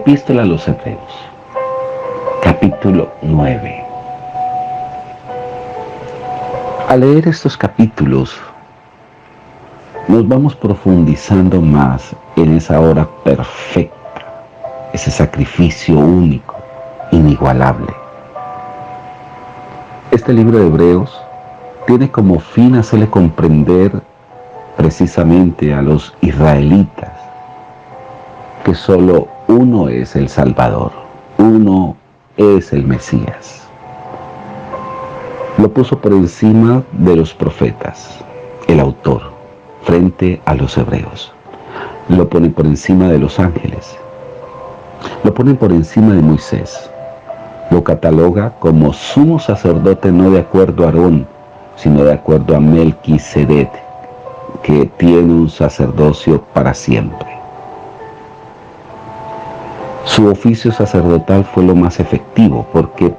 Epístola a los Hebreos, capítulo 9. Al leer estos capítulos, nos vamos profundizando más en esa hora perfecta, ese sacrificio único, inigualable. Este libro de Hebreos tiene como fin hacerle comprender precisamente a los israelitas que solo uno es el Salvador, uno es el Mesías. Lo puso por encima de los profetas, el autor, frente a los hebreos. Lo pone por encima de los ángeles. Lo pone por encima de Moisés. Lo cataloga como sumo sacerdote no de acuerdo a Aarón, sino de acuerdo a Melquisedec, que tiene un sacerdocio para siempre. Su oficio sacerdotal fue lo más efectivo porque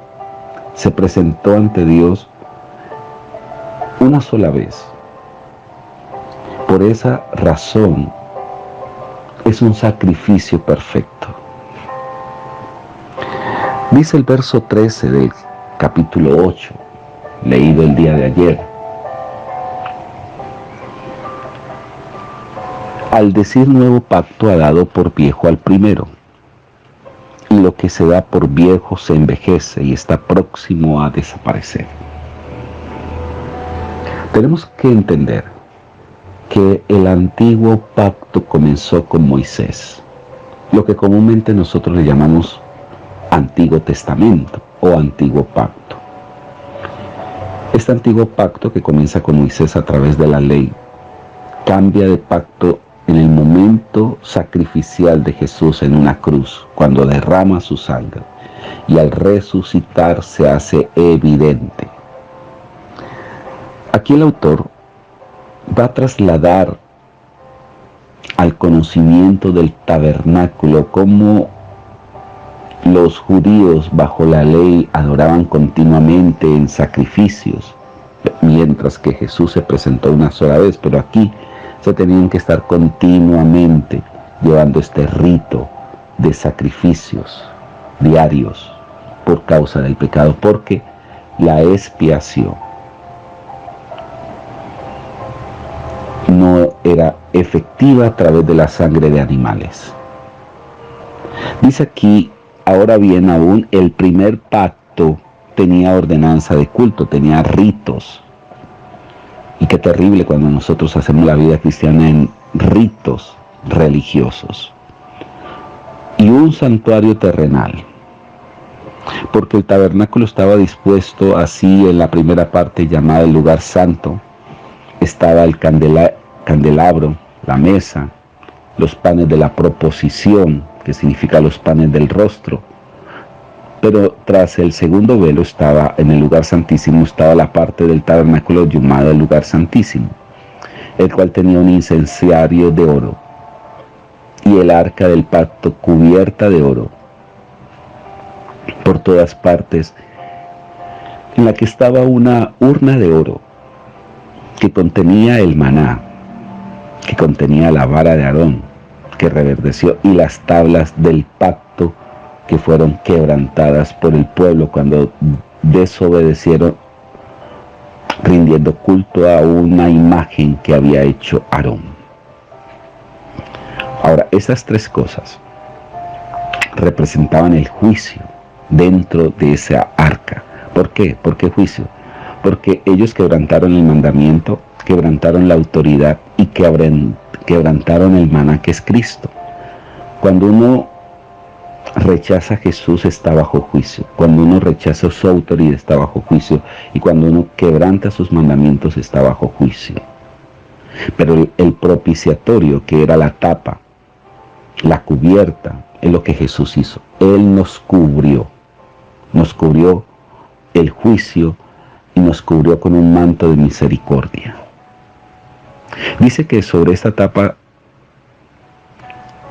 se presentó ante Dios una sola vez. Por esa razón es un sacrificio perfecto. Dice el verso 13 del capítulo 8, leído el día de ayer. Al decir nuevo pacto ha dado por viejo al primero, y lo que se da por viejo se envejece y está próximo a desaparecer. Tenemos que entender que el antiguo pacto comenzó con Moisés, lo que comúnmente nosotros le llamamos Antiguo Testamento o Antiguo Pacto. Este antiguo pacto que comienza con Moisés a través de la ley, cambia de pacto en el momento sacrificial de Jesús en una cruz, cuando derrama su sangre, y al resucitar se hace evidente. Aquí el autor va a trasladar al conocimiento del tabernáculo cómo los judíos bajo la ley adoraban continuamente en sacrificios, mientras que Jesús se presentó una sola vez, pero aquí se tenían que estar continuamente llevando este rito de sacrificios diarios por causa del pecado, porque la expiación no era efectiva a través de la sangre de animales. Dice aquí, ahora bien, aún el primer pacto tenía ordenanza de culto, tenía ritos. Y qué terrible cuando nosotros hacemos la vida cristiana en ritos religiosos. Y un santuario terrenal. Porque el tabernáculo estaba dispuesto así en la primera parte llamada el lugar santo. Estaba el candelabro, la mesa, los panes de la proposición, que significa los panes del rostro. Pero tras el segundo velo estaba, en el lugar santísimo, estaba la parte del tabernáculo llamada el lugar santísimo, el cual tenía un incenciario de oro, y el arca del pacto cubierta de oro por todas partes, en la que estaba una urna de oro, que contenía el maná, que contenía la vara de Aarón, que reverdeció, y las tablas del pacto, que fueron quebrantadas por el pueblo cuando desobedecieron, rindiendo culto a una imagen que había hecho Aarón. Ahora, esas tres cosas representaban el juicio dentro de esa arca. ¿Por qué? ¿Por qué juicio? Porque ellos quebrantaron el mandamiento, quebrantaron la autoridad y quebrantaron el maná, que es Cristo. Cuando uno rechaza a Jesús, está bajo juicio. Cuando uno rechaza su autoridad, está bajo juicio. Y cuando uno quebranta sus mandamientos, está bajo juicio. Pero el propiciatorio, que era la tapa, la cubierta, es lo que Jesús hizo. Él nos cubrió el juicio y nos cubrió con un manto de misericordia. Dice que sobre esta tapa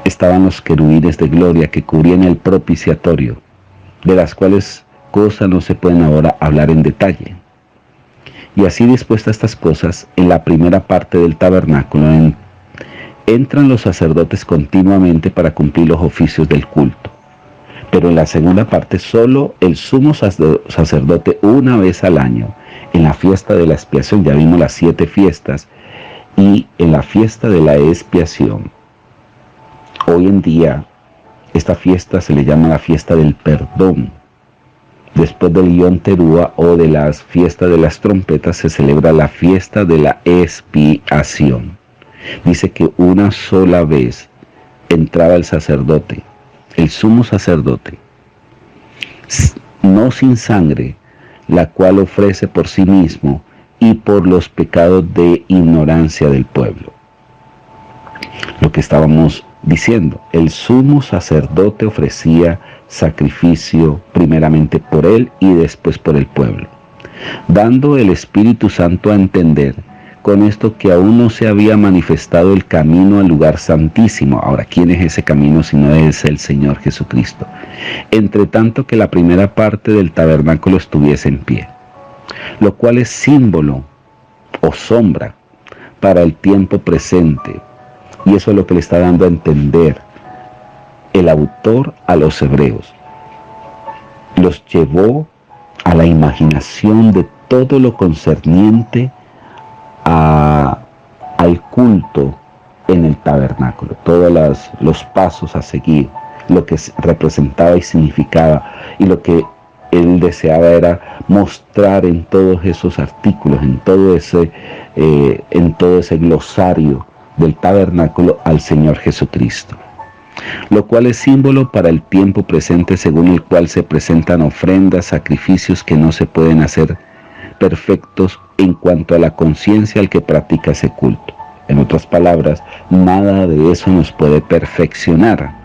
estaban los querubines de gloria que cubrían el propiciatorio, de las cuales cosas no se pueden ahora hablar en detalle. Y así dispuestas estas cosas, en la primera parte del tabernáculo entran los sacerdotes continuamente para cumplir los oficios del culto. Pero en la segunda parte, solo el sumo sacerdote una vez al año, en la fiesta de la expiación, ya vimos las 7 fiestas, y en la fiesta de la expiación, hoy en día, esta fiesta se le llama la fiesta del perdón. Después del Yom Teruah o de las fiestas de las trompetas se celebra la fiesta de la expiación. Dice que una sola vez entraba el sacerdote, el sumo sacerdote, no sin sangre, la cual ofrece por sí mismo y por los pecados de ignorancia del pueblo. Lo que estábamos diciendo, el sumo sacerdote ofrecía sacrificio primeramente por él y después por el pueblo, dando el Espíritu Santo a entender con esto que aún no se había manifestado el camino al lugar santísimo. Ahora, ¿quién es ese camino si no es el Señor Jesucristo? Entre tanto que la primera parte del tabernáculo estuviese en pie, lo cual es símbolo o sombra para el tiempo presente. Y eso es lo que le está dando a entender el autor a los hebreos. Los llevó a la imaginación de todo lo concerniente al culto en el tabernáculo, todos los pasos a seguir, lo que representaba y significaba, y lo que él deseaba era mostrar en todos esos artículos, en todo ese glosario del tabernáculo al Señor Jesucristo, lo cual es símbolo para el tiempo presente, según el cual se presentan ofrendas, sacrificios que no se pueden hacer perfectos en cuanto a la conciencia al que practica ese culto. En otras palabras, nada de eso nos puede perfeccionar,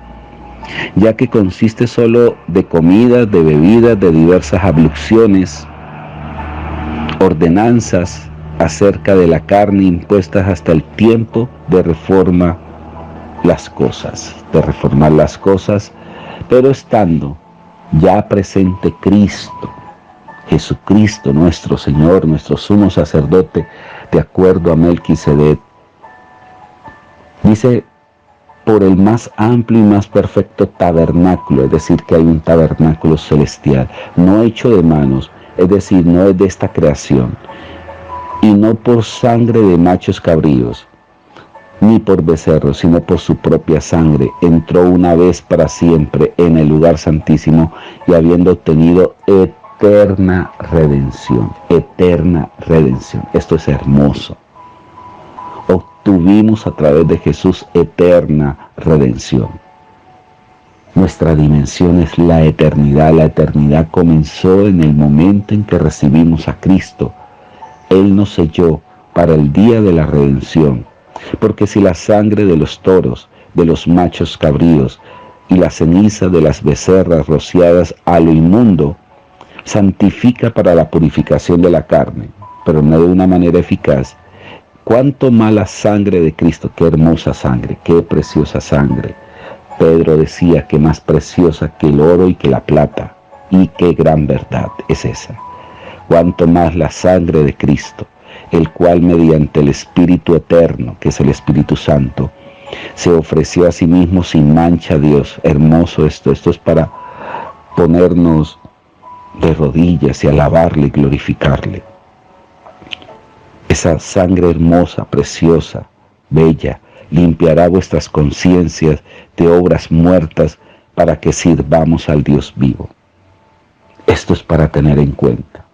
ya que consiste solo de comidas, de bebidas, de diversas abluciones, ordenanzas acerca de la carne impuestas hasta el tiempo de reformar las cosas, pero estando ya presente Cristo, Jesucristo, nuestro Señor, nuestro sumo sacerdote, de acuerdo a Melquisedec, dice, por el más amplio y más perfecto tabernáculo, es decir, que hay un tabernáculo celestial, no hecho de manos, es decir, no es de esta creación, y no por sangre de machos cabríos, ni por becerros, sino por su propia sangre, entró una vez para siempre en el lugar santísimo, y habiendo obtenido eterna redención. Esto es hermoso. Obtuvimos a través de Jesús eterna redención. Nuestra dimensión es la eternidad. La eternidad comenzó en el momento en que recibimos a Cristo. Él nos selló para el día de la redención. Porque si la sangre de los toros, de los machos cabríos y la ceniza de las becerras rociadas a lo inmundo santifica para la purificación de la carne, pero no de una manera eficaz, cuánto más la sangre de Cristo, qué hermosa sangre, qué preciosa sangre. Pedro decía que más preciosa que el oro y que la plata, y qué gran verdad es esa. Cuánto más la sangre de Cristo, el cual mediante el Espíritu eterno, que es el Espíritu Santo, se ofreció a sí mismo sin mancha a Dios. Hermoso esto es para ponernos de rodillas y alabarle y glorificarle. Esa sangre hermosa, preciosa, bella, limpiará vuestras conciencias de obras muertas para que sirvamos al Dios vivo. Esto es para tener en cuenta.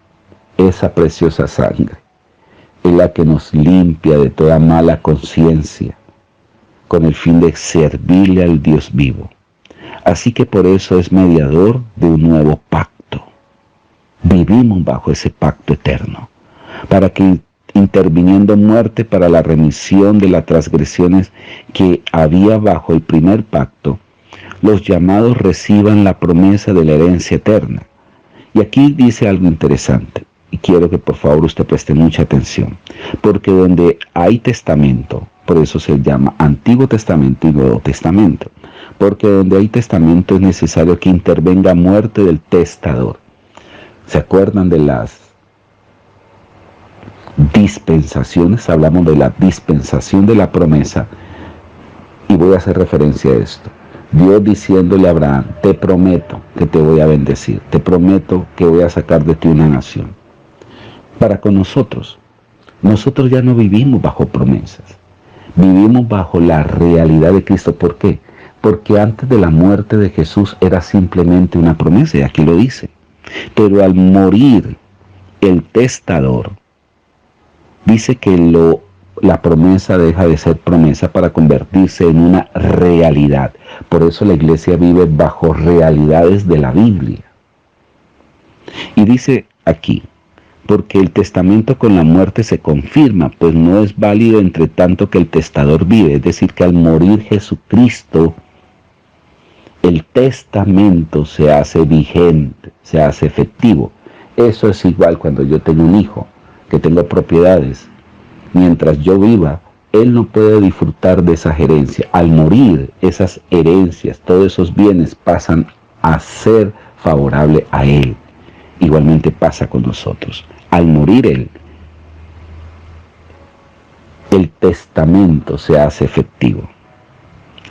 Esa preciosa sangre es la que nos limpia de toda mala conciencia, con el fin de servirle al Dios vivo. Así que por eso es mediador de un nuevo pacto. Vivimos bajo ese pacto eterno, para que interviniendo muerte para la remisión de las transgresiones que había bajo el primer pacto, los llamados reciban la promesa de la herencia eterna. Y aquí dice algo interesante, y quiero que por favor usted preste mucha atención, porque donde hay testamento, por eso se llama Antiguo Testamento y Nuevo Testamento, porque donde hay testamento es necesario que intervenga muerte del testador. ¿Se acuerdan de las dispensaciones? Hablamos de la dispensación de la promesa, y voy a hacer referencia a esto. Dios diciéndole a Abraham, te prometo que te voy a bendecir, te prometo que voy a sacar de ti una nación. Para con nosotros ya no vivimos bajo promesas, vivimos bajo la realidad de Cristo. ¿Por qué? Porque antes de la muerte de Jesús era simplemente una promesa, y aquí lo dice. Pero al morir el testador, dice que la promesa deja de ser promesa para convertirse en una realidad. Por eso la iglesia vive bajo realidades de la Biblia. Y dice aquí, porque el testamento con la muerte se confirma, pues no es válido entre tanto que el testador vive. Es decir, que al morir Jesucristo, el testamento se hace vigente, se hace efectivo. Eso es igual cuando yo tengo un hijo, que tengo propiedades. Mientras yo viva, él no puede disfrutar de esa herencia. Al morir, esas herencias, todos esos bienes pasan a ser favorable a él. Igualmente pasa con nosotros. Al morir él, el testamento se hace efectivo.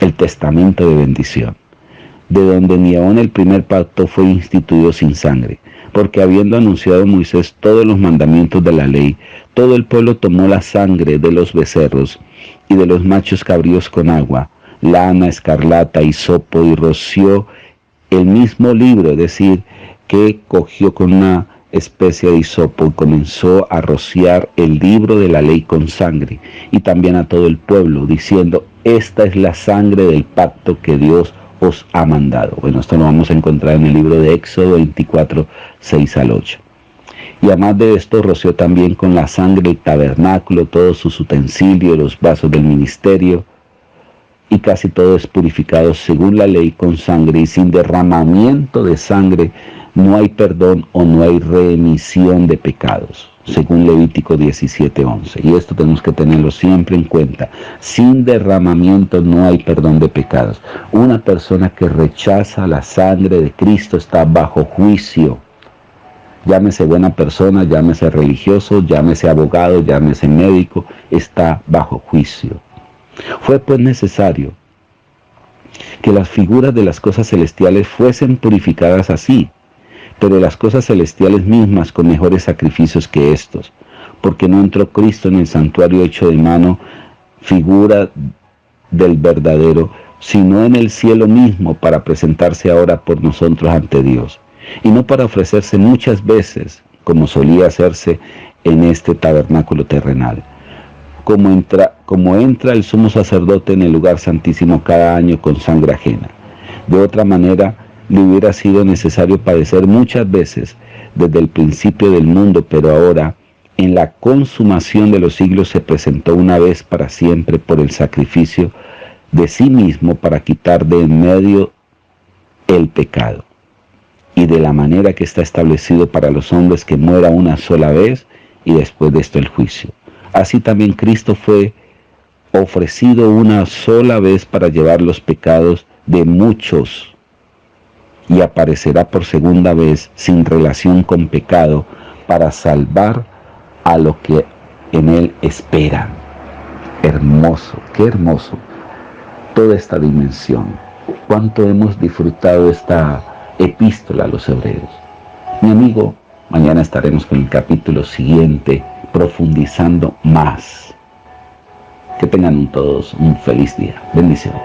El testamento de bendición, de donde ni aun el primer pacto fue instituido sin sangre, porque habiendo anunciado Moisés todos los mandamientos de la ley, todo el pueblo tomó la sangre de los becerros y de los machos cabríos con agua, lana, escarlata, hisopo, y roció el mismo libro, es decir, que cogió con una especie de hisopo y comenzó a rociar el libro de la ley con sangre, y también a todo el pueblo, diciendo, esta es la sangre del pacto que Dios os ha mandado. Bueno, esto lo vamos a encontrar en el libro de Éxodo 24, 6 al 8. Y además de esto, roció también con la sangre el tabernáculo, todos sus utensilios, los vasos del ministerio, y casi todo es purificado según la ley con sangre, y sin derramamiento de sangre no hay perdón o no hay remisión de pecados, según Levítico 17:11. Y esto tenemos que tenerlo siempre en cuenta. Sin derramamiento no hay perdón de pecados. Una persona que rechaza la sangre de Cristo está bajo juicio. Llámese buena persona, llámese religioso, llámese abogado, llámese médico, está bajo juicio. Fue pues necesario que las figuras de las cosas celestiales fuesen purificadas así, pero las cosas celestiales mismas con mejores sacrificios que estos, porque no entró Cristo en el santuario hecho de mano, figura del verdadero, sino en el cielo mismo, para presentarse ahora por nosotros ante Dios, y no para ofrecerse muchas veces, como solía hacerse en este tabernáculo terrenal, como entra el sumo sacerdote en el lugar santísimo cada año con sangre ajena. De otra manera, le hubiera sido necesario padecer muchas veces desde el principio del mundo, pero ahora, en la consumación de los siglos, se presentó una vez para siempre por el sacrificio de sí mismo para quitar de en medio el pecado. Y de la manera que está establecido para los hombres, que muera una sola vez y después de esto el juicio. Así también Cristo fue ofrecido una sola vez para llevar los pecados de muchos, y aparecerá por segunda vez sin relación con pecado para salvar a lo que en él esperan. Hermoso, qué hermoso toda esta dimensión. Cuánto hemos disfrutado esta epístola a los hebreos. Mi amigo, mañana estaremos con el capítulo siguiente, profundizando más. Que tengan todos un feliz día. Bendiciones.